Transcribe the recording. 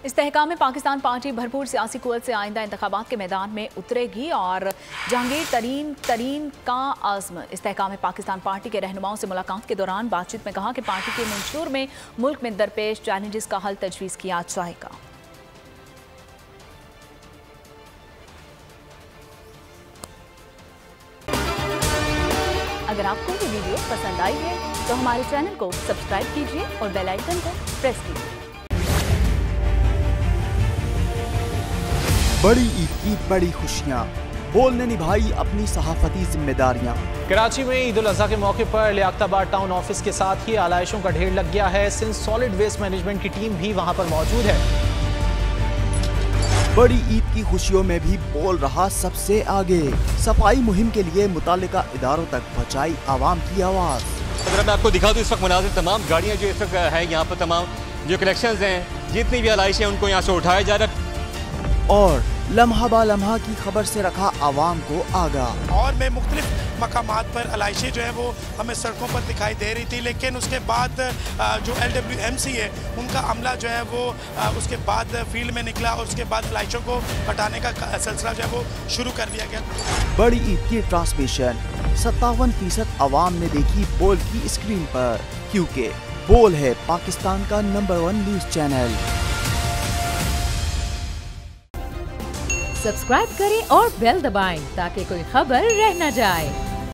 इस्तेहकाम Pakistan party भरपूर सियासी कुव्वत से आइंदा इंतखाबात के मैदान में उतरेगी और जहांगीर तरीन का आज़म इस्तेहकाम पाकिस्तान पार्टी के रहनुमाओं से मुलाकात के दौरान बातचीत में कहा कि पार्टी के मंशूर में मुल्क में दरपेश चैलेंजेस का हल तजवीज़ किया जाएगा। अगर आपको ये वीडियो पसंद आई है तो हमारे चैनल को सब्सक्राइब कीजिए और बेल आइकन को प्रेस कीजिए। बड़ी ईद की बड़ी खुशियां, बोल ने निभाई अपनी सहाफती जिम्मेदारियां। कराची में ईद उल अज़हा के मौके पर लियाकताबाद टाउन ऑफिस के साथ ही आलाइशों का ढेर लग गया है। सिंध सॉलिड वेस्ट मैनेजमेंट की टीम भी वहां पर मौजूद है। बड़ी ईद की खुशियों में भी बोल रहा सबसे आगे, सफाई मुहिम के लिए मुतालिका इदारों तक पहुंचाई आवाम की आवाज। अगर मैं आपको दिखा दूं इस वक्त मुनाजिर तमाम गाड़ियां जो इस वक्त है यहाँ पर, तमाम जो कलेक्शंस हैं, जितनी भी आलाइश हैं उनको यहाँ से उठाया जा रहा है और लम्हा बा लम्हा की खबर से रखा आवाम को आगाह। और में मुख्तलिफ मकामात पर आलाइशें जो है वो हमें सड़कों पर दिखाई दे रही थी, लेकिन उसके बाद जो LWMC है उनका अमला जो है वो उसके बाद फील्ड में निकला और उसके बाद आलाइशों को हटाने का सिलसिला जो है वो शुरू कर दिया गया। बड़ी ईद की ट्रांसमिशन 57% आवाम ने देखी बोल की स्क्रीन पर, क्योंकि बोल है पाकिस्तान का नंबर 1 न्यूज चैनल। सब्सक्राइब करें और बेल दबाएं ताकि कोई खबर रह न जाए।